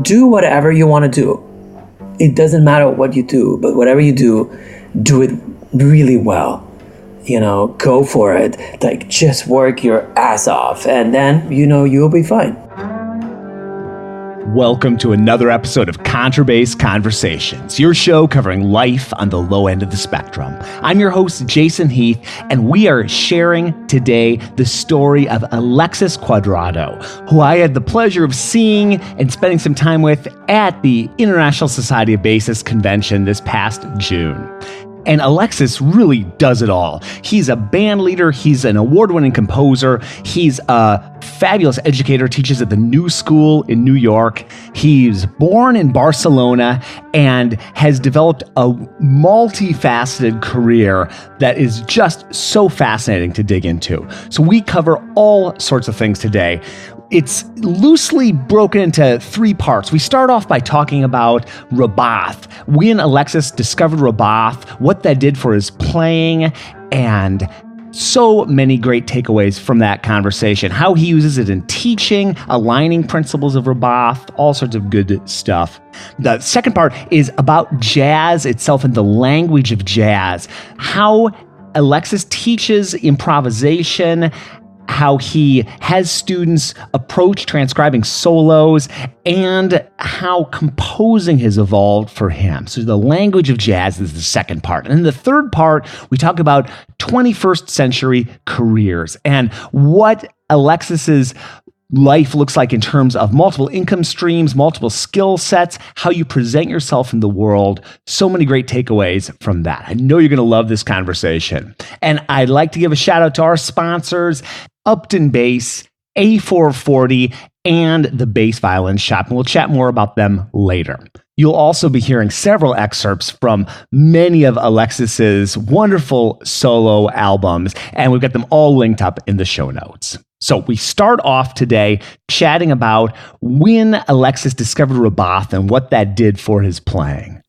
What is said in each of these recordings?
do whatever you want to do. It doesn't matter what you do, but whatever you do it really well. Go for it. Like, just work your ass off, and then, you'll be fine. Welcome to another episode of Contrabass Conversations, your show covering life on the low end of the spectrum. I'm your host, Jason Heath, and we are sharing today the story of Alexis Cuadrado, who I had the pleasure of seeing and spending some time with at the International Society of Bassists Convention this past June. And Alexis really does it all. He's a band leader. He's an award-winning composer. He's a fabulous educator, teaches at the New School in New York. He's born in Barcelona and has developed a multifaceted career that is just so fascinating to dig into. So we cover all sorts of things today. It's loosely broken into three parts. We start off by talking about Rabbath. We and Alexis discovered Rabbath, what that did for his playing, and so many great takeaways from that conversation. How he uses it in teaching, aligning principles of Rabbath, all sorts of good stuff. The second part is about jazz itself and the language of jazz. How Alexis teaches improvisation, how he has students approach transcribing solos, and how composing has evolved for him. So the language of jazz is the second part. And in the third part, we talk about 21st century careers and what Alexis's life looks like in terms of multiple income streams, multiple skill sets, how you present yourself in the world. So many great takeaways from that. I know you're going to love this conversation. And I'd like to give a shout out to our sponsors, Upton Bass, A440, and the Bass Violin Shop. And we'll chat more about them later. You'll also be hearing several excerpts from many of Alexis's wonderful solo albums, and we've got them all linked up in the show notes. So we start off today chatting about when Alexis discovered Rabbath and what that did for his playing.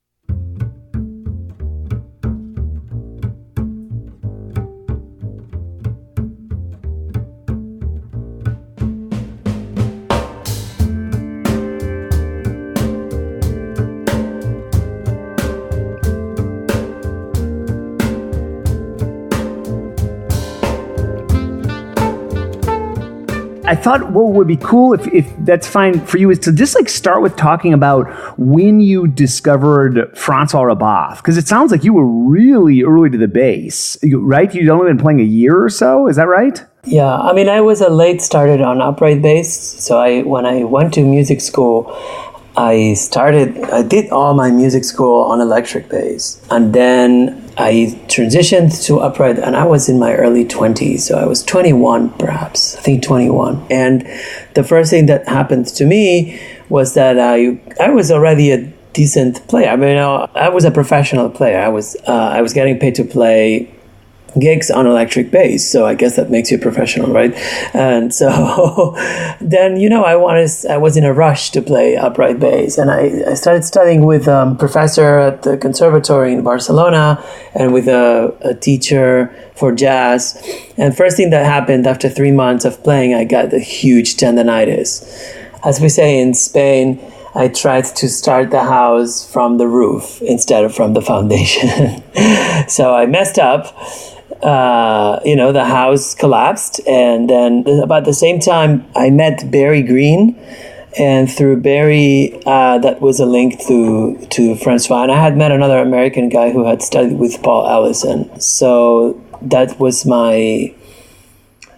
I thought what would be cool, if that's fine for you, is to just start with talking about when you discovered François Rabbath, because it sounds like you were really early to the bass, right? You'd only been playing a year or so, is that right? Yeah, I was a late started on upright bass. So when I went to music school, I did all my music school on electric bass, and then I transitioned to upright, and I was in my early 20s, so I was 21 perhaps, I think 21. And the first thing that happened to me was that I was already a decent player. I was a professional player. I was getting paid to play gigs on electric bass, so I guess that makes you a professional, right? And so then, I was in a rush to play upright bass, and I started studying with a professor at the conservatory in Barcelona and with a teacher for jazz. And first thing that happened after 3 months of playing, I got a huge tendinitis. As we say in Spain, I tried to start the house from the roof instead of from the foundation. So I messed up. The house collapsed, and then about the same time I met Barry Green, and through Barry that was a link to Francois, and I had met another American guy who had studied with Paul Ellison. So that was my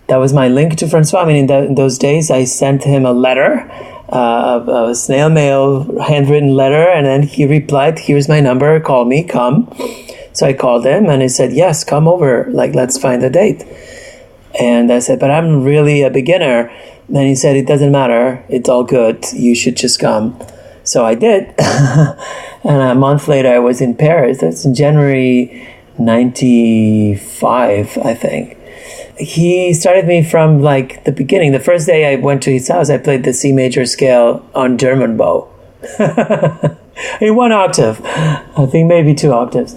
link to Francois. In those days I sent him a letter, a snail mail handwritten letter, and then he replied, "Here's my number, call me, come." So I called him and he said, "Yes, come over, let's find a date." And I said, "But I'm really a beginner." Then he said, "It doesn't matter, it's all good, you should just come." So I did. And a month later I was in Paris. That's in January 95, I think. He started me from the beginning. The first day I went to his house, I played the C major scale on German bow. In one octave, I think maybe 2 octaves.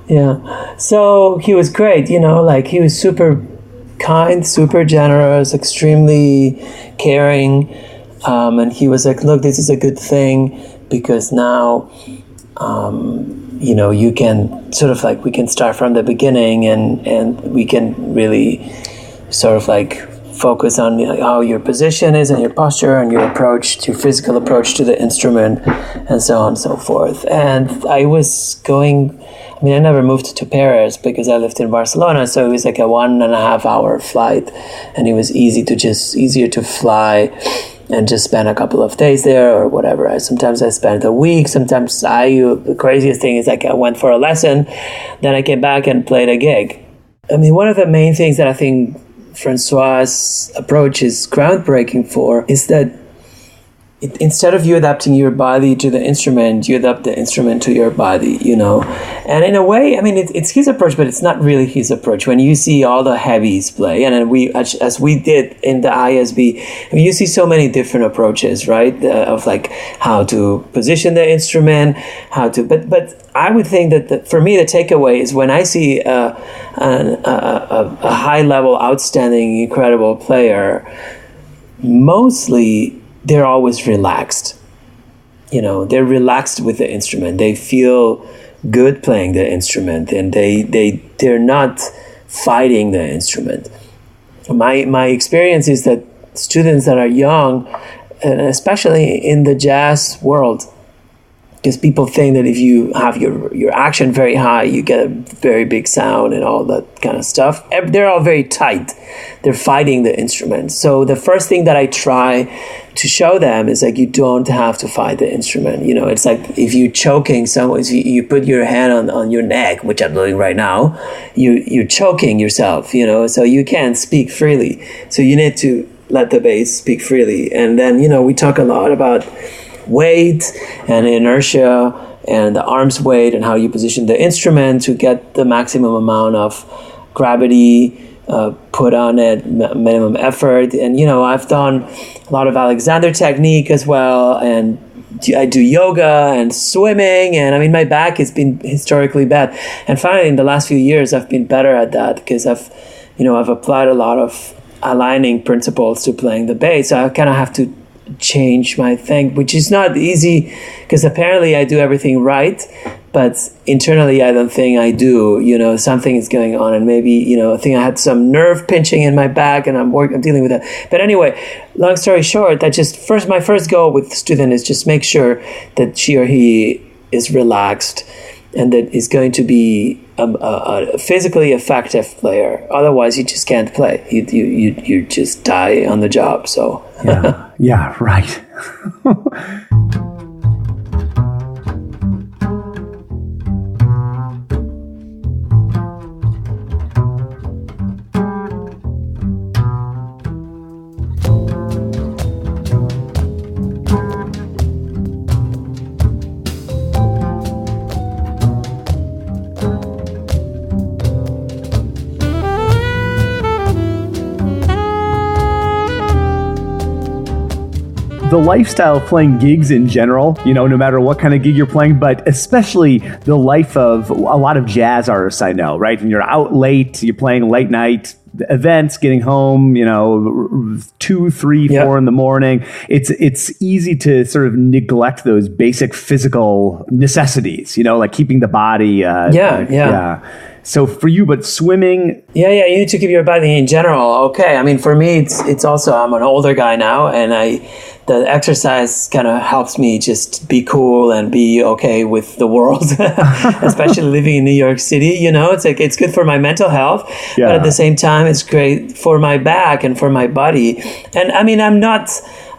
Yeah. So he was great, he was super kind, super generous, extremely caring. And he was like, look, this is a good thing because now, you can sort of like, we can start from the beginning and we can really sort of like focus on how your position is and your posture and your approach, your physical approach to the instrument and so on and so forth. And I was I never moved to Paris because I lived in Barcelona, so it was like a 1.5 hour flight, and it was easier to fly and just spend a couple of days there or whatever. Sometimes I spent a week. Sometimes the craziest thing is like I went for a lesson, then I came back and played a gig. I mean, one of the main things that I think Francois' approach is groundbreaking for is that instead of you adapting your body to the instrument, you adapt the instrument to your body, And in a way, I mean, it's his approach, but it's not really his approach. When you see all the heavies play, and then as we did in the ISB, I mean, you see so many different approaches, right? Of like how to position the instrument, but I would think that for me, the takeaway is when I see a high level, outstanding, incredible player, mostly they're always relaxed. They're relaxed with the instrument. They feel good playing the instrument, and they're not fighting the instrument. My experience is that students that are young, and especially in the jazz world, because people think that if you have your action very high, you get a very big sound and all that kind of stuff. They're all very tight. They're fighting the instrument. So the first thing that I try to show them is like, you don't have to fight the instrument. It's like if you're choking someone, if you put your hand on your neck, which I'm doing right now, you're choking yourself, so you can't speak freely. So you need to let the bass speak freely. And then, we talk a lot about weight and inertia and the arm's weight and how you position the instrument to get the maximum amount of gravity put on it, minimum effort. And I've done a lot of Alexander technique as well, and I do yoga and swimming, and I mean my back has been historically bad, and finally in the last few years I've been better at that because I've applied a lot of aligning principles to playing the bass. So I kind of have to change my thing, which is not easy because apparently I do everything right, but internally I don't think I do. Something is going on, and maybe I think I had some nerve pinching in my back, and I'm dealing with that. But anyway, long story short, my first goal with the student is just make sure that she or he is relaxed and that is going to be a physically effective player. Otherwise, you just can't play. You just die on the job. So yeah, right. The lifestyle of playing gigs in general, no matter what kind of gig you're playing, but especially the life of a lot of jazz artists I know, right? And you're out late, you're playing late night events, getting home, 2, 3, 4 in the morning. It's easy to sort of neglect those basic physical necessities, like keeping the body. So for you, but swimming. Yeah, you need to keep your body in general. Okay. I mean, for me, it's also, I'm an older guy now, and the exercise kind of helps me just be cool and be okay with the world, especially living in New York City. It's like, it's good for my mental health, but at the same time, it's great for my back and for my body. And I mean, I'm not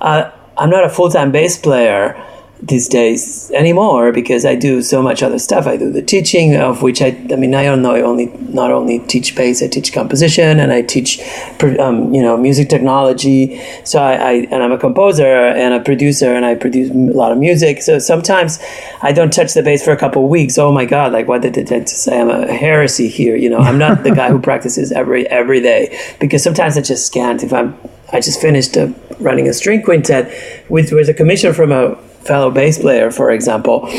a full-time bass player these days anymore because I do so much other stuff. I do the teaching, of which I not only teach bass, I teach composition and I teach music technology. So I'm a composer and a producer, and I produce a lot of music. So sometimes I don't touch the bass for a couple of weeks. Oh my God, like what did they say? I'm a heresy here. I'm not the guy who practices every day, because sometimes I just can't. I just finished running a string quintet, which was a commission from a fellow bass player, for example.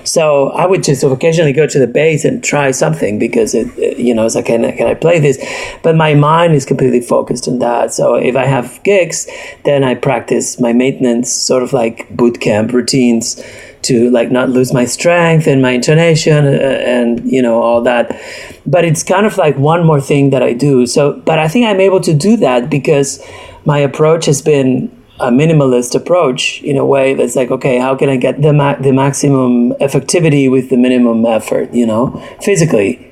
So I would just occasionally go to the bass and try something because it's like, can I play this? But my mind is completely focused on that. So if I have gigs, then I practice my maintenance, sort of like boot camp routines to like not lose my strength and my intonation and all that. But it's kind of like one more thing that I do. So, but I think I'm able to do that because my approach has been a minimalist approach in a way that's like, okay, how can I get the maximum effectivity with the minimum effort, physically?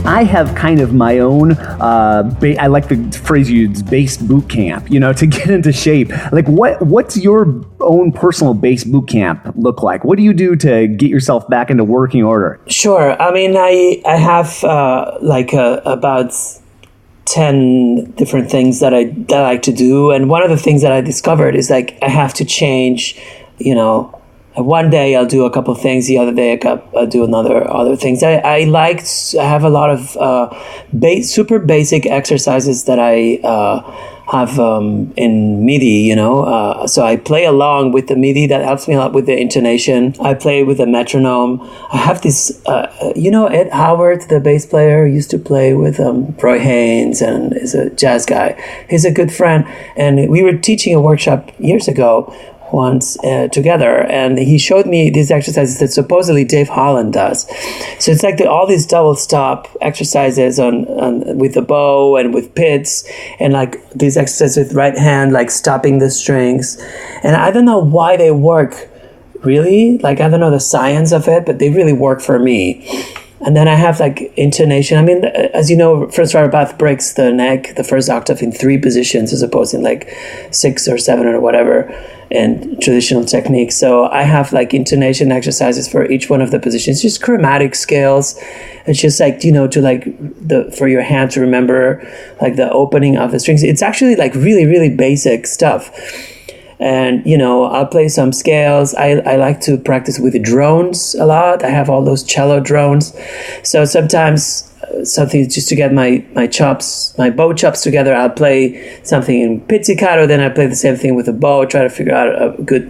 I have kind of my own, I like the phrase you use, bass boot camp, to get into shape. Like what's your own personal bass boot camp look like? What do you do to get yourself back into working order? Sure. I mean, I have about 10 different things that I like to do. And one of the things that I discovered is like, I have to change, one day I'll do a couple of things, the other day I'll do other things. I have a lot of super basic exercises that I have in MIDI, so I play along with the MIDI. That helps me a lot with the intonation. I play with a metronome. I have this, Ed Howard, the bass player, used to play with Roy Haynes and is a jazz guy. He's a good friend. And we were teaching a workshop years ago once together, and he showed me these exercises that supposedly Dave Holland does. So it's like all these double stop exercises on with the bow and with pits, and like these exercises with right hand, like stopping the strings. And I don't know why they work, really. Like, I don't know the science of it, but they really work for me. And then I have like intonation. I mean, as you know, François Rabbath breaks the neck, the first octave, in 3 positions as opposed to like 6 or 7 or whatever in traditional techniques. So I have like intonation exercises for each one of the positions, just chromatic scales. It's just like, to like for your hand to remember like the opening of the strings. It's actually like really, really basic stuff. And, I'll play some scales. I like to practice with drones a lot. I have all those cello drones. So sometimes something just to get my bow chops together, I'll play something in pizzicato. Then I play the same thing with a bow, try to figure out a good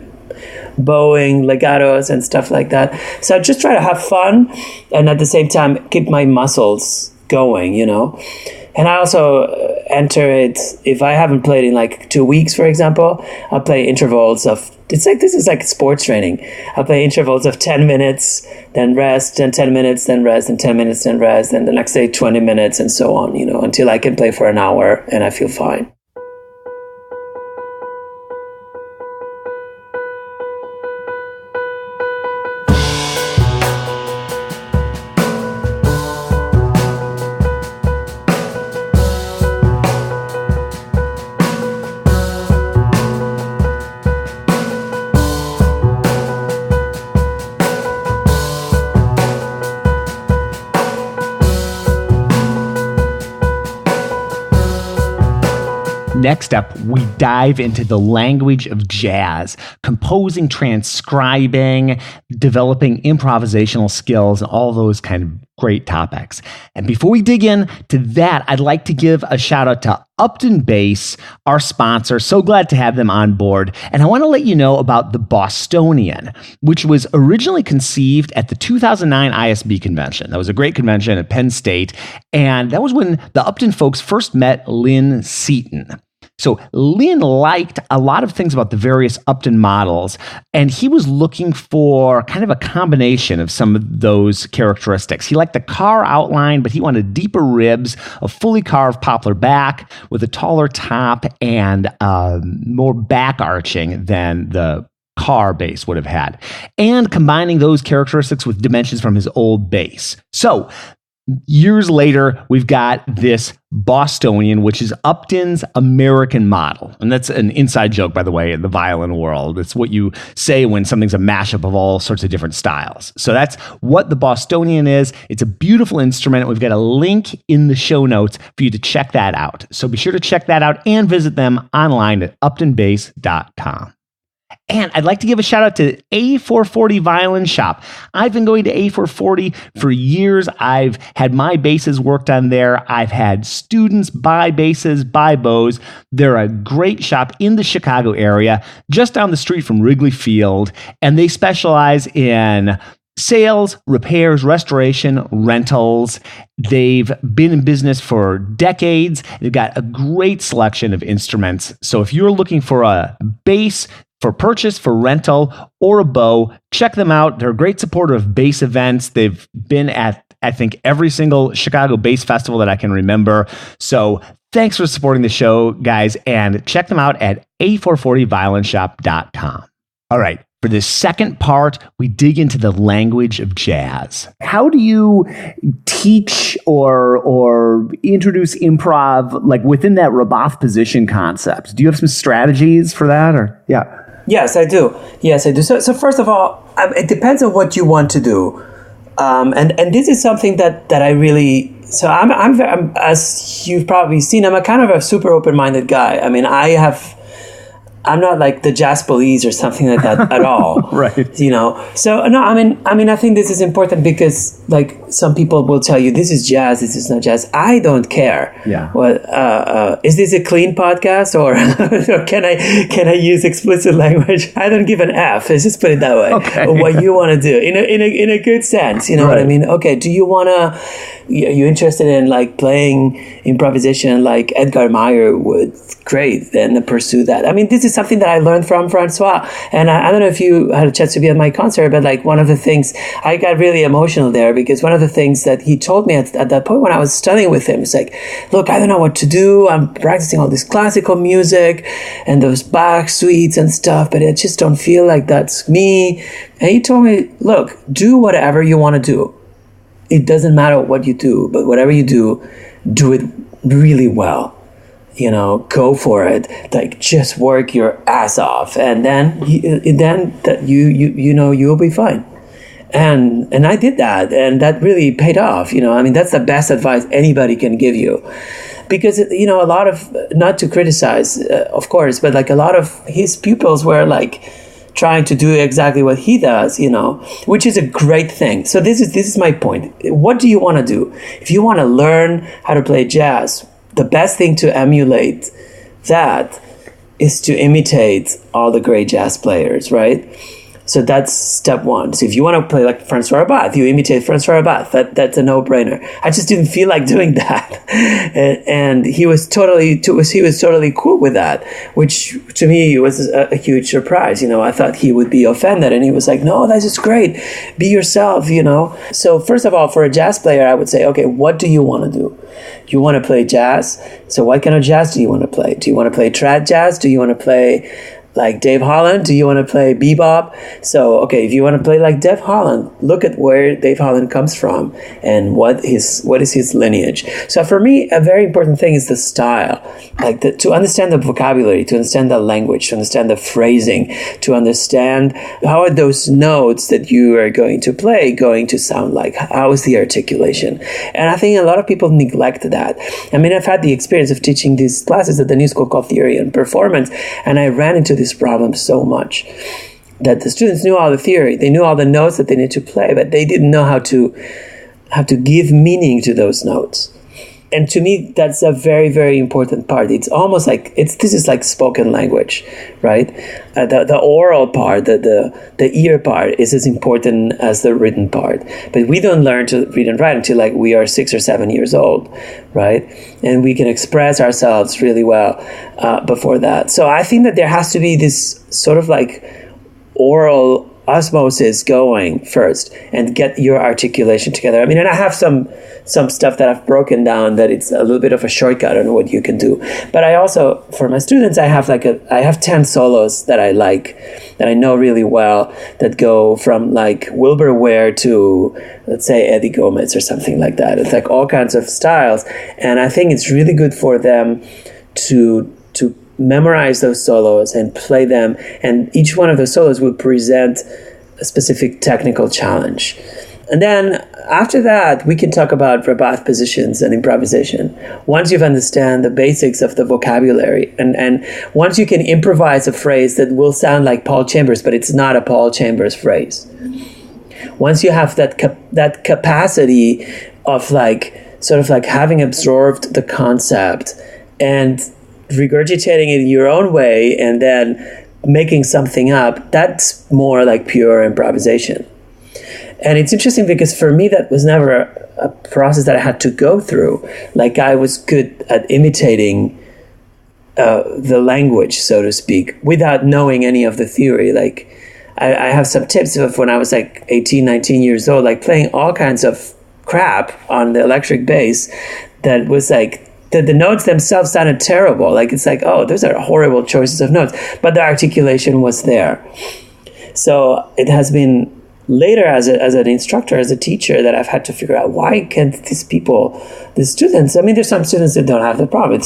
bowing, legatos and stuff like that. So I just try to have fun and at the same time keep my muscles going, And I also enter it, if I haven't played in like 2 weeks, for example, I'll play intervals of, this is like sports training. I'll play intervals of 10 minutes, then rest, then 10 minutes, then rest, and 10 minutes, then rest, and the next day 20 minutes and so on, until I can play for an hour and I feel fine. Next up, we dive into the language of jazz, composing, transcribing, developing improvisational skills, and all those kind of great topics. And before we dig in to that, I'd like to give a shout out to Upton Bass, our sponsor. So glad to have them on board. And I want to let you know about the Bostonian, which was originally conceived at the 2009 ISB convention. That was a great convention at Penn State. And that was when the Upton folks first met Lynn Seaton. So Lynn liked a lot of things about the various Upton models, and he was looking for kind of a combination of some of those characteristics. He liked the car outline, but he wanted deeper ribs, a fully carved poplar back with a taller top and more back arching than the car bass would have had, and combining those characteristics with dimensions from his old bass. So years later, we've got this Bostonian, which is Upton's American model. And that's an inside joke, by the way, in the violin world. It's what you say when something's a mashup of all sorts of different styles. So that's what the Bostonian is. It's a beautiful instrument. We've got a link in the show notes for you to check that out. So be sure to check that out and visit them online at uptonbass.com. And I'd like to give a shout out to A440 Violin Shop. I've been going to A440 for years. I've had my basses worked on there. I've had students buy basses, buy bows. They're a great shop in the Chicago area, just down the street from Wrigley Field. And they specialize in sales, repairs, restoration, rentals. They've been in business for decades. They've got a great selection of instruments. So if you're looking for a bass for purchase, for rental, or a bow, check them out. They're a great supporter of bass events. They've been at, I think, every single Chicago bass festival that I can remember. So thanks for supporting the show, guys, and check them out at a440violinshop.com. All right. For this second part, we dig into the language of jazz. How do you teach or introduce improv, like within that Rabbath position concept? Do you have some strategies for that? Or Yes, I do. So first of all, it depends on what you want to do, and this is something that I really. So I'm as you've probably seen, I'm a kind of a super open-minded guy. I mean, I'm not like the jazz police or something like that at all. Right. You know, so no, I mean, I think this is important because like some people will tell you this is jazz, this is not jazz. I don't care. Yeah. Well, is this a clean podcast or can I use explicit language? I don't give an F. Let's just put it that way. Okay. Or what you want to do in a good sense. You know what I mean? Okay. Do you want to? Are you interested in like playing improvisation like Edgar Meyer would? Great, then pursue that. I mean, this is something that I learned from Francois, and I don't know if you had a chance to be at my concert, but like one of the things, I got really emotional there because one of the things that he told me at that point when I was studying with him, it's like, look, I don't know what to do. I'm practicing all this classical music and those Bach suites and stuff, but I just don't feel like that's me. And he told me, look, do whatever you want to do. It doesn't matter what you do, but whatever you do it really well. You know, go for it. Like, just work your ass off, and then that you'll be fine. And I did that, and that really paid off. You know, I mean, that's the best advice anybody can give you, because you know, a lot of, not to criticize, of course, but like a lot of his pupils were like trying to do exactly what he does, you know, which is a great thing. So this is my point. What do you want to do? If you want to learn how to play jazz, the best thing to emulate that is to imitate all the great jazz players, right? So that's step one. So if you want to play like François Rabbath, you imitate François Rabbath. That's a no-brainer. I just didn't feel like doing that, and he was totally cool with that, which to me was a huge surprise. You know, I thought he would be offended, and he was like, "No, that's just great. Be yourself." You know. So first of all, for a jazz player, I would say, okay, what do you want to do? You want to play jazz. So what kind of jazz do you want to play? Do you want to play trad jazz? Do you want to play like Dave Holland? Do you want to play bebop? So, okay, if you want to play like Dave Holland, look at where Dave Holland comes from and what is his lineage. So for me, a very important thing is the style, like to understand the vocabulary, to understand the language, to understand the phrasing, to understand how are those notes that you are going to play going to sound like, how is the articulation? And I think a lot of people neglect that. I mean, I've had the experience of teaching these classes at the New School called Theory and Performance, and I ran into this problem so much that the students knew all the theory, they knew all the notes that they need to play, but they didn't know how to give meaning to those notes. And to me, that's a very, very important part. It's almost like this is like spoken language, right? The oral part, the ear part is as important as the written part. But we don't learn to read and write until like we are 6 or 7 years old, right? And we can express ourselves really well before that. So I think that there has to be this sort of like oral osmosis going first and get your articulation together. I mean, and I have some stuff that I've broken down that it's a little bit of a shortcut on what you can do. But I also, for my students, I have 10 solos that I like, that I know really well, that go from like Wilbur Ware to, let's say, Eddie Gomez or something like that. It's like all kinds of styles. And I think it's really good for them to memorize those solos and play them, and each one of those solos will present a specific technical challenge. And then after that, we can talk about Rabbath positions and improvisation. Once you've understand the basics of the vocabulary, and once you can improvise a phrase that will sound like Paul Chambers, but it's not a Paul Chambers phrase. Once you have that capacity of like, sort of like having absorbed the concept and regurgitating it in your own way and then making something up, that's more like pure improvisation. And it's interesting because for me, that was never a process that I had to go through. Like I was good at imitating the language, so to speak, without knowing any of the theory. Like I have some tips of when I was like 18, 19 years old, like playing all kinds of crap on the electric bass that was like, the notes themselves sounded terrible. Like it's like, oh, those are horrible choices of notes. But the articulation was there. So it has been later as an instructor, as a teacher, that I've had to figure out why can't these students, I mean, there's some students that don't have the problem.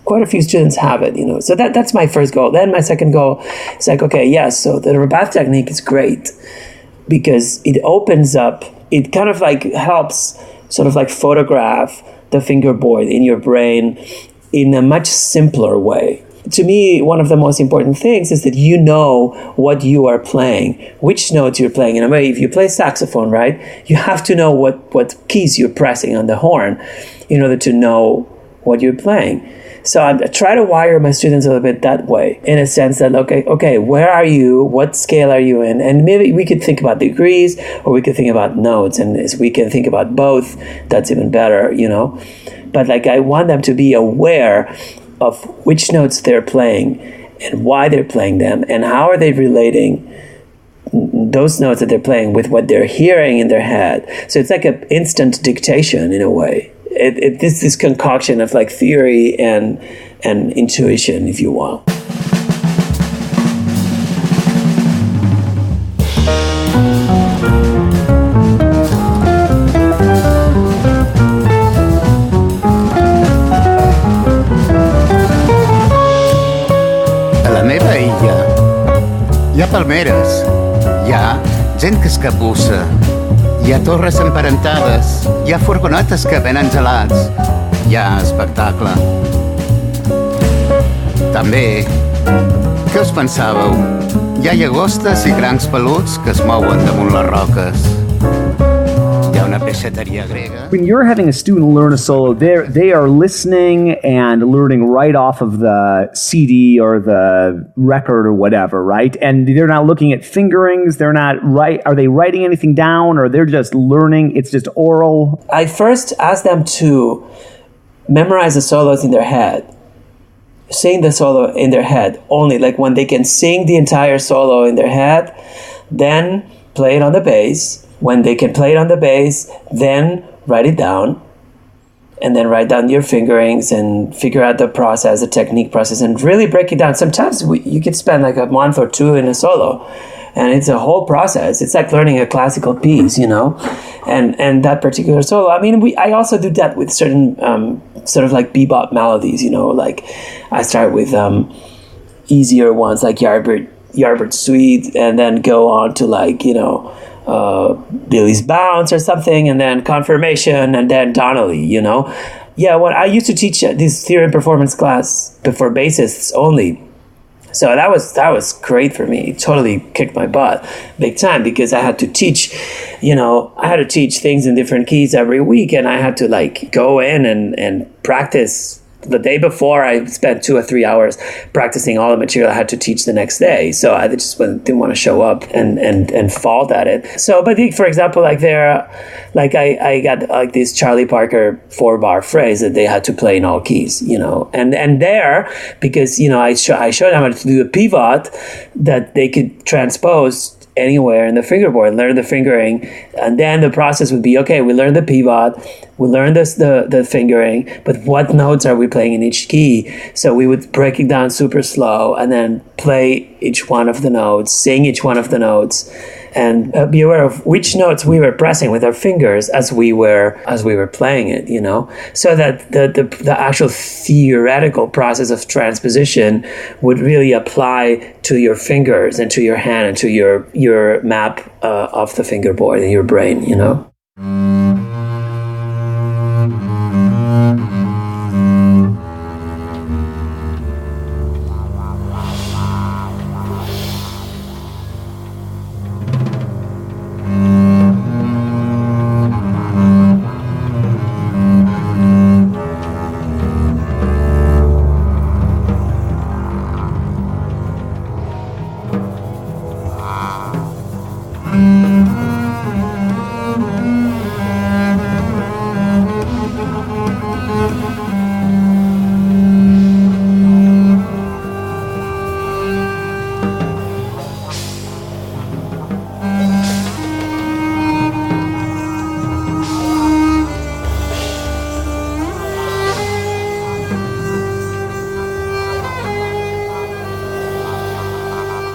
Quite a few students have it, So that's my first goal. Then my second goal is like, okay, yes, so the Rabbath technique is great because it opens up, it kind of like helps sort of like photograph the fingerboard in your brain in a much simpler way. To me, one of the most important things is that you know what you are playing, which notes you're playing. In a way, if you play saxophone, right, you have to know what keys you're pressing on the horn in order to know what you're playing. So I try to wire my students a little bit that way, in a sense that, okay, where are you? What scale are you in? And maybe we could think about degrees, or we could think about notes, and we can think about both. That's even better, But like I want them to be aware of which notes they're playing and why they're playing them and how are they relating those notes that they're playing with what they're hearing in their head. So it's like an instant dictation in a way. It's this concoction of like theory and intuition, if you will. A la meva illa hi ha palmeres, hi ha gent que es capussa, hi ha torres emparentades, hi ha furgonetes que venen gelats, hi ha espectacle. També, què us pensàveu? Hi ha llagostes i crancs peluts que es mouen damunt les roques. Hi ha una peixateria grega. When you're having a student learn a solo, they are listening and learning right off of the CD or the record or whatever, right? And they're not looking at fingerings. They're not are they writing anything down, or they're just learning? It's just oral. I first ask them to memorize the solos in their head, sing the solo in their head only. Like when they can sing the entire solo in their head, then play it on the bass. When they can play it on the bass, then write it down, and then write down your fingerings and figure out the process, the technique process, and really break it down. Sometimes you could spend like a month or two in a solo, and it's a whole process. It's like learning a classical piece, and that particular solo. I mean, I also do that with certain sort of like bebop melodies, like I start with easier ones like Yardbird Suite, and then go on to like, Billy's Bounce or something, and then Confirmation, and then Donnelly, Yeah, when I used to teach this theory and performance class before bassists only, So that was great for me. It totally kicked my butt big time, because I had to teach things in different keys every week, and I had to like go in and practice. The day before, I spent 2 or 3 hours practicing all the material I had to teach the next day. So I just didn't want to show up and fault at it. So, but for example, like I got like this Charlie Parker 4-bar phrase that they had to play in all keys, and there, because, I showed them how to do a pivot that they could transpose anywhere in the fingerboard, learn the fingering, and then the process would be, okay, we learn the pivot, we learn the fingering, but what notes are we playing in each key? So we would break it down super slow and then play each one of the notes, sing each one of the notes, and be aware of which notes we were pressing with our fingers as we were playing it, so that the actual theoretical process of transposition would really apply to your fingers and to your hand and to your map of the fingerboard in your brain,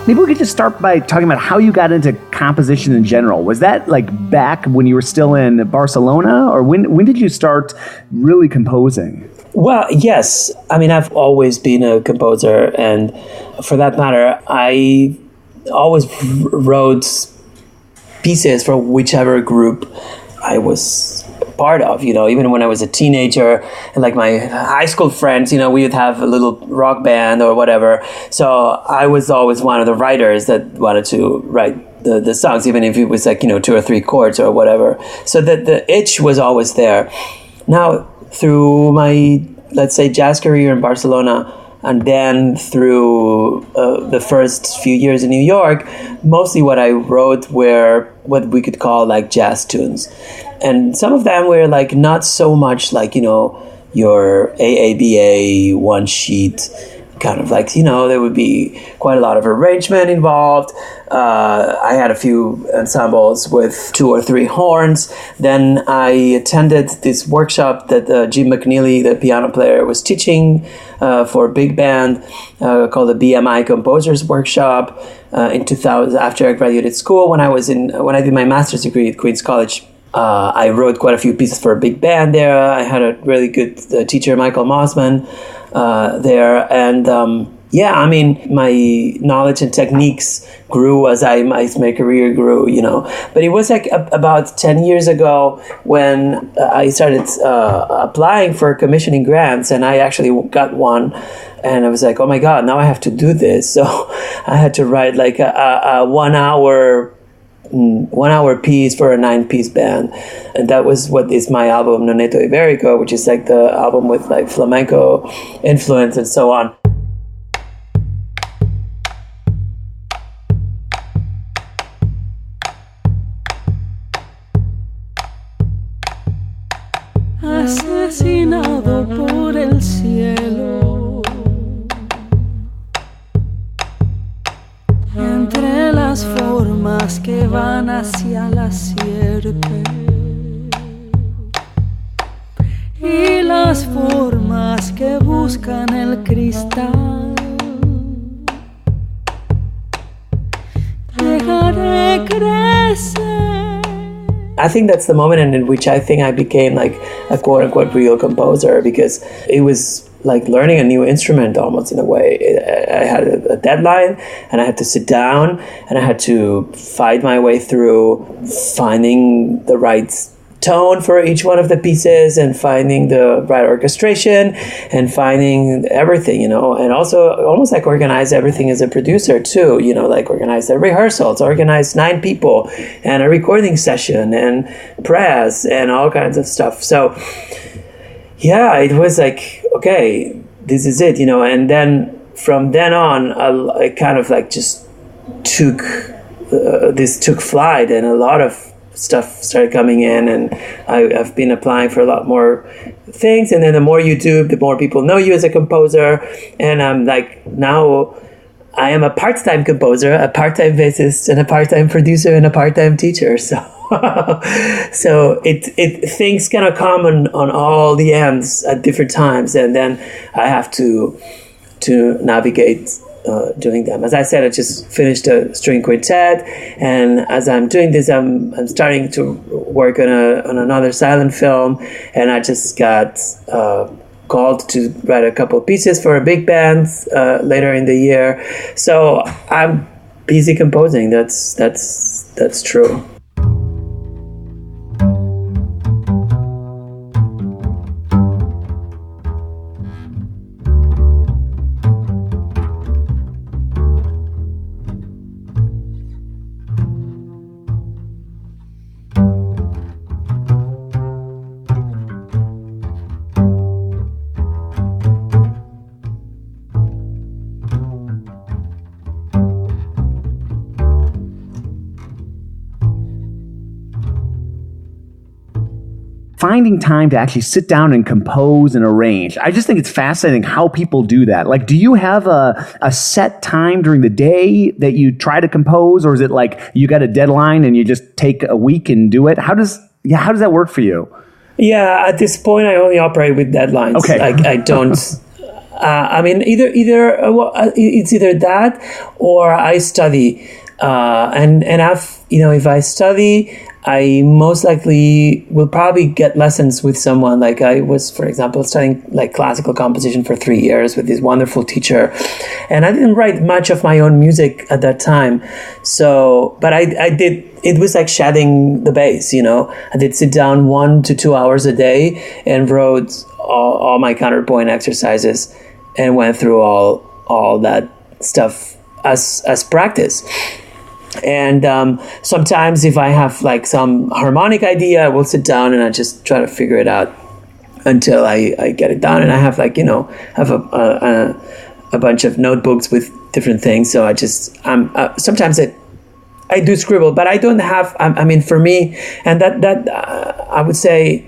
Maybe we could just start by talking about how you got into composition in general. Was that like back when you were still in Barcelona, or when did you start really composing? Well, yes. I mean, I've always been a composer, and for that matter, I always wrote pieces for whichever group I was part of, even when I was a teenager, and like my high school friends, we would have a little rock band or whatever. So I was always one of the writers that wanted to write the songs, even if it was like, 2 or 3 chords or whatever. So the itch was always there. Now, through my, let's say, jazz career in Barcelona, and then through the first few years in New York, mostly what I wrote were what we could call like jazz tunes. And some of them were like not so much like, your AABA one sheet kind of like, there would be quite a lot of arrangement involved. I had a few ensembles with 2 or 3 horns. Then I attended this workshop that Jim McNeely, the piano player, was teaching for a big band called the BMI Composers Workshop in 2000, after I graduated school. When I did my master's degree at Queen's College, I wrote quite a few pieces for a big band there. I had a really good teacher, Michael Mossman, there. And my knowledge and techniques grew as my career grew, But it was like about 10 years ago when I started applying for commissioning grants, and I actually got one. And I was like, oh my God, now I have to do this. So I had to write like a 1 hour piece for a 9-piece band, and that was what is my album Noneto, Ibérico, which is like the album with like flamenco influence and so on. Asesinado por el cielo, entre las formas que van hacia la sierpe y las formas que buscan el cristal, dejaré crecer. I think that's the moment in which I think I became like a quote-unquote real composer, because it was like learning a new instrument almost in a way. I had a deadline, and I had to sit down, and I had to fight my way through finding the right tone for each one of the pieces and finding the right orchestration and finding everything, and also almost like organize everything as a producer too, like organize the rehearsals, organize 9 people and a recording session and press and all kinds of stuff. So yeah, it was like, okay, this is it, and then from then on, I kind of like just took flight, and a lot of stuff started coming in, and I've been applying for a lot more things, and then the more you do, the more people know you as a composer, and I'm like, now I am a part-time composer, a part-time bassist, and a part-time producer, and a part-time teacher, so things kind of come on all the ends at different times, and then I have to navigate doing them. As I said, I just finished a string quintet, and as I'm doing this, I'm starting to work on another silent film, and I just got called to write a couple of pieces for a big band later in the year. So I'm busy composing. That's true. Finding time to actually sit down and compose and arrange. I just think it's fascinating how people do that. Like, do you have a set time during the day that you try to compose, or is it like you got a deadline and you just take a week and do it? How does that work for you? Yeah, at this point, I only operate with deadlines. Okay. I don't. I mean, it's either that or I study, and if I study, I most likely will probably get lessons with someone. Like I was, for example, studying like classical composition for 3 years with this wonderful teacher, and I didn't write much of my own music at that time. So, but I did. It was like shedding the bass, I did sit down 1 to 2 hours a day and wrote all my counterpoint exercises and went through all that stuff as practice. And sometimes if I have like some harmonic idea, I will sit down and I just try to figure it out until I get it done. And I have like, have a bunch of notebooks with different things. So I just, sometimes I do scribble, but I don't have, for me, and that I would say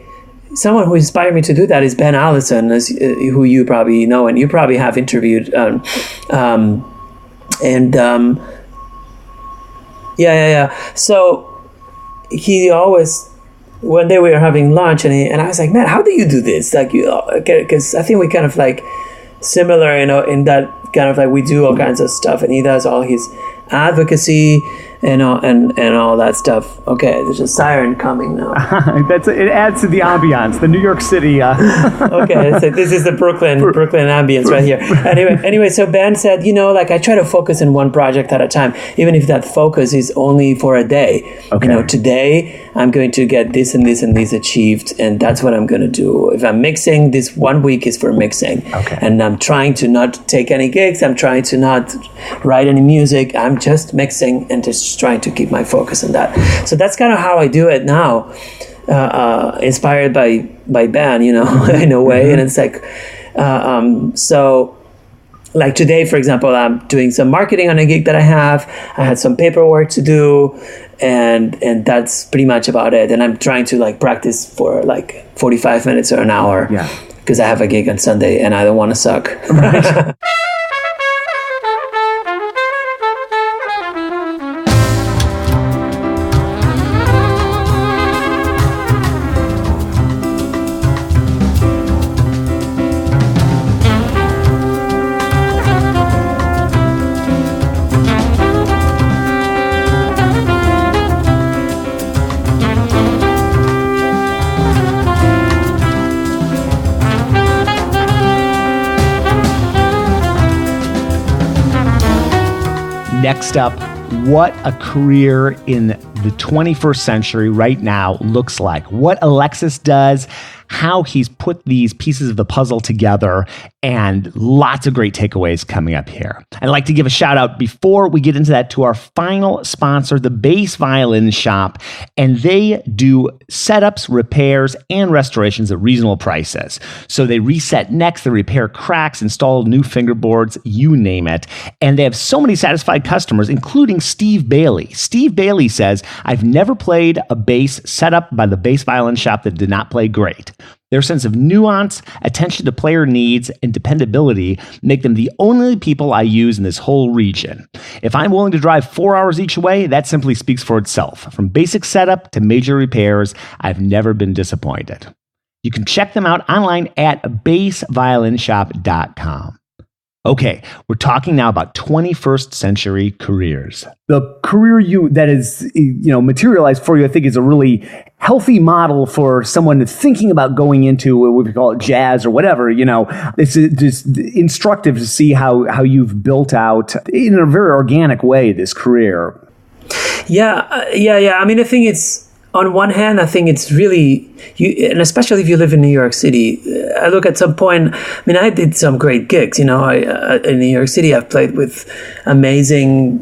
someone who inspired me to do that is Ben Allison, who you probably know and you probably have interviewed. Yeah. So he always, one day we were having lunch and I was like, man, how do you do this? Like, because I think we kind of like similar, in that kind of like we do all kinds of stuff, and he does all his advocacy and all that stuff. Okay, there's a siren coming now. It adds to the ambiance, the New York City. Okay, so this is the Brooklyn ambience right here. Anyway, so Ben said, like I try to focus in one project at a time, even if that focus is only for a day. Okay. Today I'm going to get this and this and this achieved, and that's what I'm going to do. If I'm mixing, this 1 week is for mixing. Okay. And I'm trying to not take any gigs. I'm trying to not write any music. I'm just mixing and just trying to keep my focus on that. So that's kind of how I do it now, inspired by Ben, in a way. And it's like, so like today, for example, I'm doing some marketing on a gig that I have. I had some paperwork to do, and that's pretty much about it. And I'm trying to like practice for like 45 minutes or an hour, because I have a gig on Sunday and I don't want to suck. Right. Next up, what a career in the 21st century right now looks like, what Alexis does, how he's put these pieces of the puzzle together, and lots of great takeaways coming up here. I'd like to give a shout out before we get into that to our final sponsor, the Bass Violin Shop, and they do setups, repairs, and restorations at reasonable prices. So they reset necks, they repair cracks, install new fingerboards, you name it. And they have so many satisfied customers, including Steve Bailey. Steve Bailey says, "I've never played a bass set up by the Bass Violin Shop that did not play great. Their sense of nuance, attention to player needs, and dependability make them the only people I use in this whole region. If I'm willing to drive 4 hours each way, that simply speaks for itself. From basic setup to major repairs, I've never been disappointed." You can check them out online at bassviolinshop.com. Okay, we're talking now about 21st century careers. The career that is, materialized for you, I think, is a really healthy model for someone thinking about going into what we call it jazz or whatever. It's just instructive to see how you've built out in a very organic way this career. Yeah. I mean, I think it's, on one hand, I think it's really, and especially if you live in New York City, I look at some point, I did some great gigs, in New York City. I've played with amazing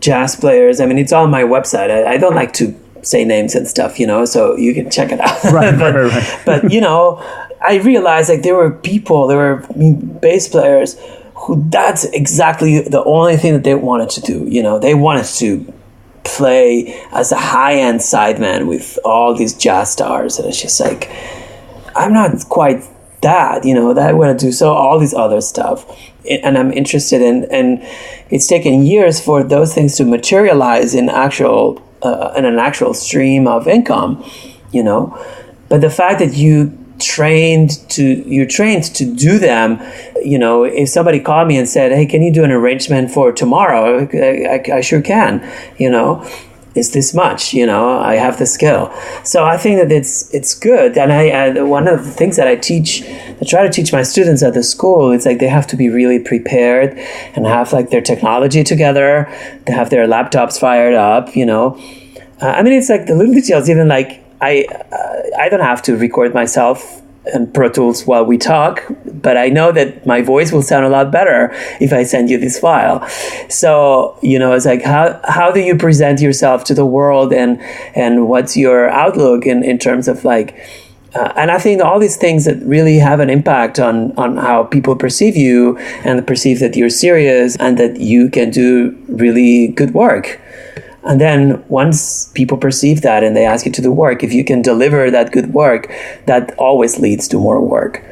jazz players. It's on my website. I don't like to say names and stuff, so you can check it out. Right. But I realized there were bass players who that's exactly the only thing that they wanted to do. They wanted to play as a high-end sideman with all these jazz stars, and it's just I'm not quite that, that I want to do so all these other stuff, and I'm interested in, and it's taken years for those things to materialize in an actual stream of income, but the fact that you're trained to do them. If somebody called me and said, "Hey, can you do an arrangement for tomorrow?" I sure can. It's this much. I have the skill. So I think that it's good. And one of the things that I try to teach my students at the school, it's they have to be really prepared and have their technology together. They have their laptops fired up. It's the little details. Even I don't have to record myself in Pro Tools while we talk, but I know that my voice will sound a lot better if I send you this file. So, it's how do you present yourself to the world, and what's your outlook in terms of and I think all these things that really have an impact on how people perceive you and perceive that you're serious and that you can do really good work. And then once people perceive that and they ask you to do work, if you can deliver that good work, that always leads to more work,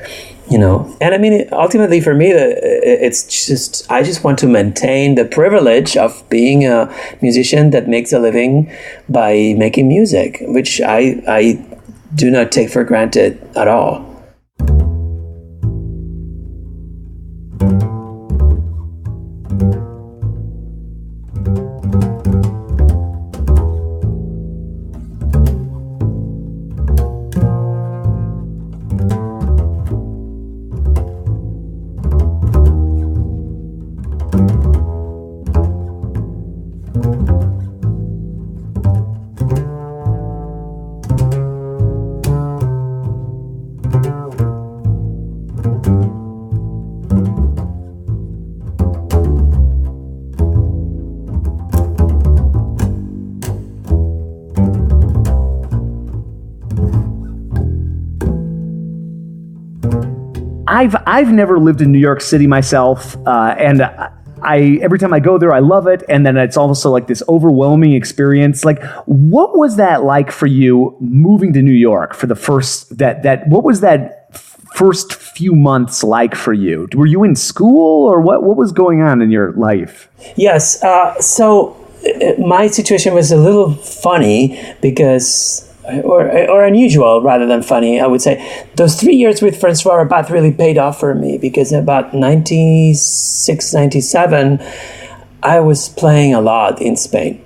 And ultimately for me, it's just, I just want to maintain the privilege of being a musician that makes a living by making music, which I do not take for granted at all. I've never lived in New York City myself, and every time I go there, I love it, and then it's also this overwhelming experience. What was that like for you moving to New York for the first what was that first few months like for you? Were you in school, or what was going on in your life? Yes, so my situation was a little funny because. Or unusual rather than funny, I would say. Those 3 years with François Rabbath really paid off for me because about 96, 97, I was playing a lot in Spain.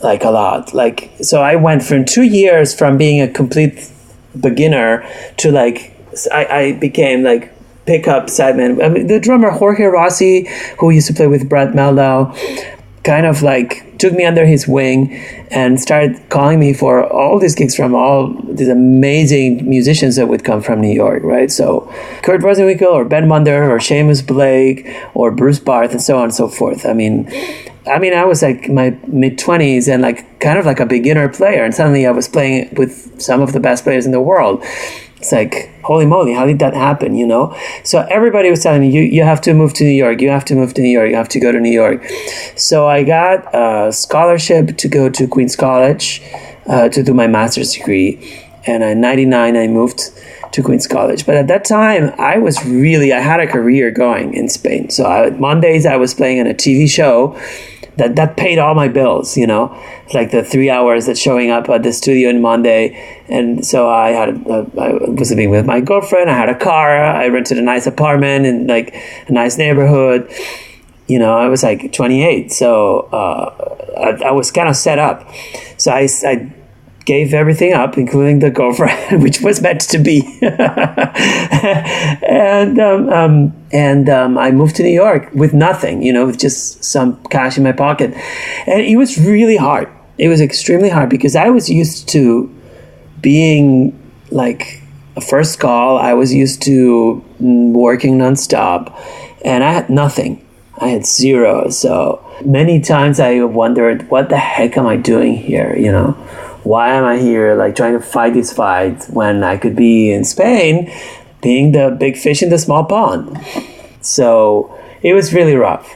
A lot. So I went from 2 years from being a complete beginner to I became pickup sideman. The drummer Jorge Rossi, who used to play with Brad Meldau, kind of took me under his wing and started calling me for all these gigs from all these amazing musicians that would come from New York, right? So Kurt Rosenwinkel or Ben Munder or Seamus Blake or Bruce Barth and so on and so forth. I mean, I was like my mid-20s and like kind of like a beginner player, and suddenly I was playing with some of the best players in the world. It's like, holy moly, how did that happen, you know? So everybody was telling me, you have to move to New York, you have to move to New York, you have to go to New York. So I got a scholarship to go to Queen's College to do my master's degree. And in 99, I moved to Queen's College. But at that time, I had a career going in Spain. So Mondays, I was playing in a TV show that paid all my bills, you know, like the 3 hours that showing up at the studio on Monday. And so I was living with my girlfriend. I had a car. I rented a nice apartment in like a nice neighborhood. You know, I was like 28. So I was kind of set up. So I gave everything up, including the girlfriend, which was meant to be. and I moved to New York with nothing, you know, with just some cash in my pocket. And it was really hard. It was extremely hard because I was used to being like a first call. I was used to working nonstop, and I had nothing. I had zero. So many times I wondered, what the heck am I doing here, you know? Why am I here, like, trying to fight this fight when I could be in Spain being the big fish in the small pond? So it was really rough.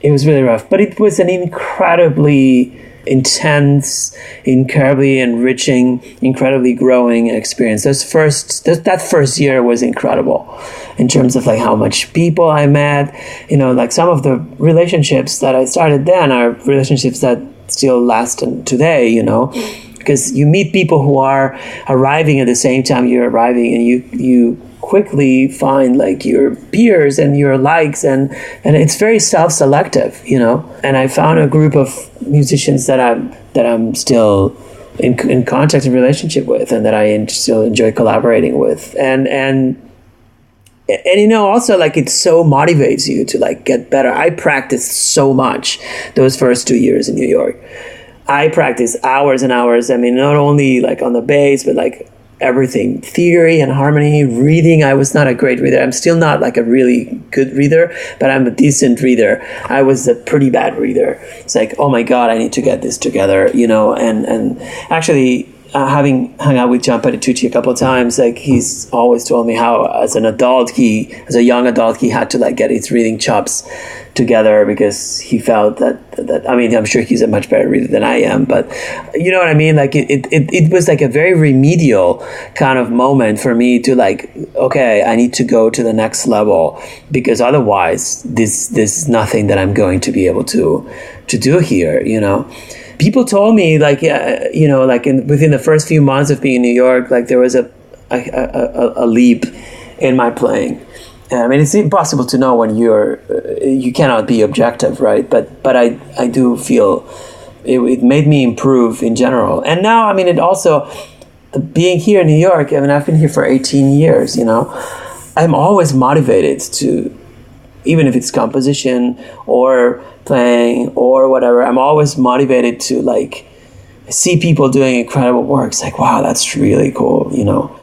But it was an incredibly intense, incredibly enriching, incredibly growing experience. That first year was incredible in terms of like how much people I met. You know, like some of the relationships that I started then are relationships that still last today, you know. Because you meet people who are arriving at the same time you're arriving, and you quickly find like your peers and your likes, and it's very self-selective, you know. And I found a group of musicians that I'm still in contact and relationship with, and that I still enjoy collaborating with, and you know, also like it so motivates you to like get better. I practiced so much those first 2 years in New York. I practiced hours and hours. I mean, not only like on the bass, but like everything, theory and harmony, reading. I was not a great reader. I'm still not like a really good reader, but I'm a decent reader. I was a pretty bad reader. It's like, oh my God, I need to get this together, you know, and actually having hung out with John Petitucci a couple of times, like he's always told me how as a young adult, he had to like get his reading chops together because he felt that I mean, I'm sure he's a much better reader than I am, but you know what I mean? Like it was like a very remedial kind of moment for me to like, okay, I need to go to the next level because otherwise this is nothing that I'm going to be able to do here, you know? People told me like, you know, like within the first few months of being in New York, like there was a leap in my playing. I mean, it's impossible to know when you cannot be objective, right? But I do feel it made me improve in general. And now, I mean, it also, being here in New York, I mean, I've been here for 18 years, you know, I'm always motivated to, even if it's composition or playing or whatever, I'm always motivated to like see people doing incredible work. It's like, wow, that's really cool, you know.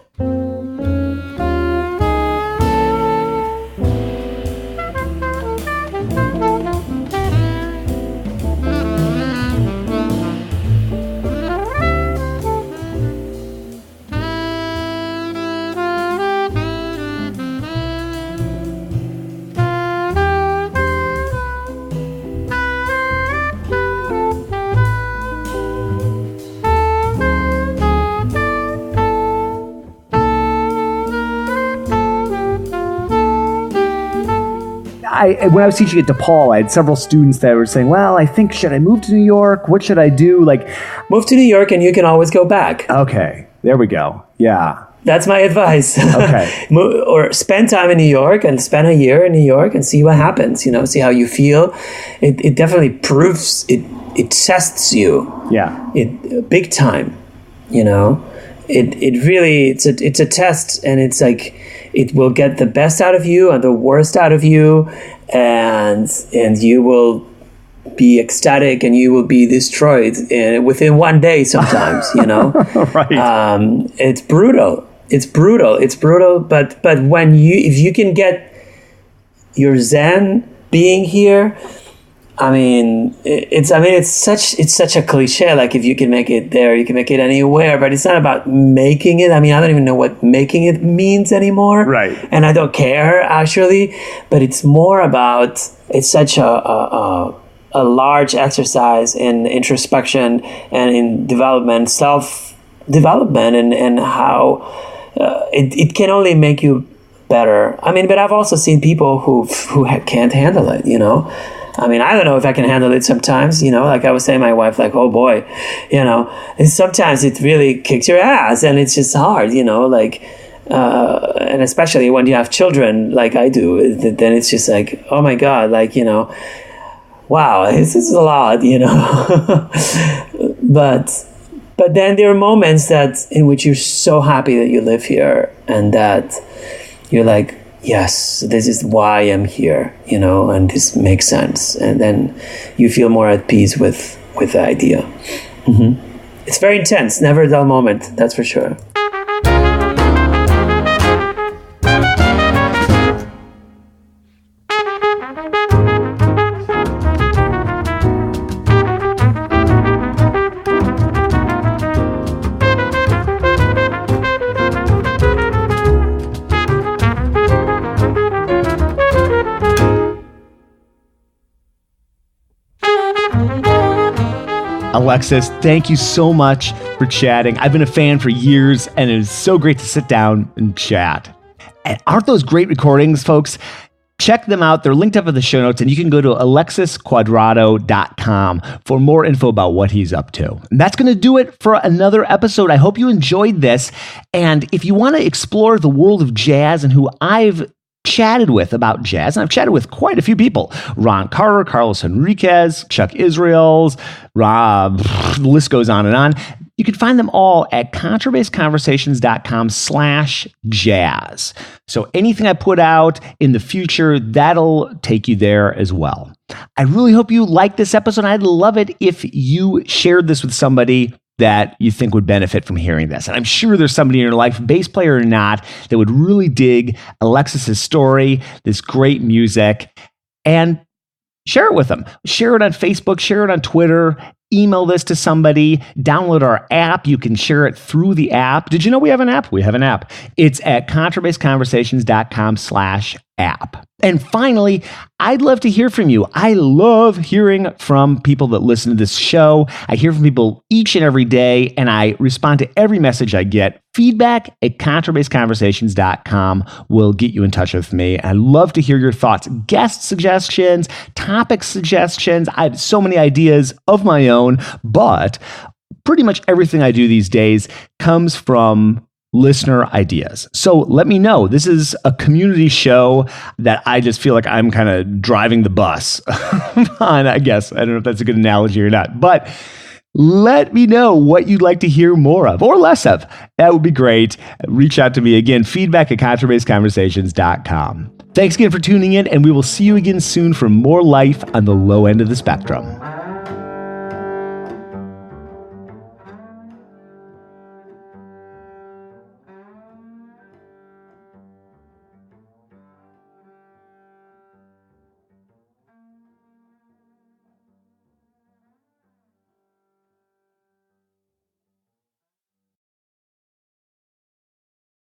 When I was teaching at DePaul, I had several students that were saying, well, I think, should I move to New York? What should I do? Like, move to New York and you can always go back. Okay, there we go. Yeah. That's my advice. Okay. Or spend time in New York and spend a year in New York and see what happens, you know, see how you feel. It definitely proves, it tests you. Yeah. Big time, you know. It really, it's a test, and it's like, it will get the best out of you and the worst out of you, and you will be ecstatic and you will be destroyed within one day sometimes, you know. Right. It's brutal. But if you can get your Zen being here, it's such a cliche. Like, if you can make it there, you can make it anywhere. But it's not about making it. I don't even know what making it means anymore. Right. And I don't care, actually. But it's more about, it's such a large exercise in introspection and in development, self-development, and how it can only make you better. But I've also seen people who can't handle it, you know. I don't know if I can handle it sometimes, you know, like I was saying to my wife, like, oh boy, you know, and sometimes it really kicks your ass and it's just hard, you know, like, and especially when you have children like I do, then it's just like, oh my God, like, you know, wow, this is a lot, you know. But then there are moments in which you're so happy that you live here and that you're like, yes, this is why I'm here, you know, and this makes sense. And then you feel more at peace with the idea. Mm-hmm. It's very intense, never a dull moment, that's for sure. Alexis, thank you so much for chatting. I've been a fan for years, and it is so great to sit down and chat. And aren't those great recordings, folks? Check them out. They're linked up in the show notes, and you can go to alexiscuadrado.com for more info about what he's up to. And that's going to do it for another episode. I hope you enjoyed this. And if you want to explore the world of jazz and who I've chatted with about jazz, and I've chatted with quite a few people: Ron Carter, Carlos Enriquez, Chuck Israels, Rob, the list goes on and on. You can find them all at contrabassconversations.com/jazz. So anything I put out in the future, that'll take you there as well. I really hope you liked this episode. I'd love it if you shared this with somebody that you think would benefit from hearing this. And I'm sure there's somebody in your life, bass player or not, that would really dig Alexis's story, this great music, and share it with them. Share it on Facebook, share it on Twitter, email this to somebody, download our app. You can share it through the app. Did you know we have an app? We have an app. It's at contrabassconversations.com/app. And finally, I'd love to hear from you. I love hearing from people that listen to this show. I hear from people each and every day, and I respond to every message I get. Feedback at contrabassconversations.com will get you in touch with me. I love to hear your thoughts, guest suggestions, topic suggestions. I have so many ideas of my own, but pretty much everything I do these days comes from listener ideas. So let me know. This is a community show that I just feel like I'm kind of driving the bus on, I guess. I don't know if that's a good analogy or not, but let me know what you'd like to hear more of or less of. That would be great. Reach out to me again, feedback at contrabassconversations.com. Thanks again for tuning in, and we will see you again soon for more life on the low end of the spectrum.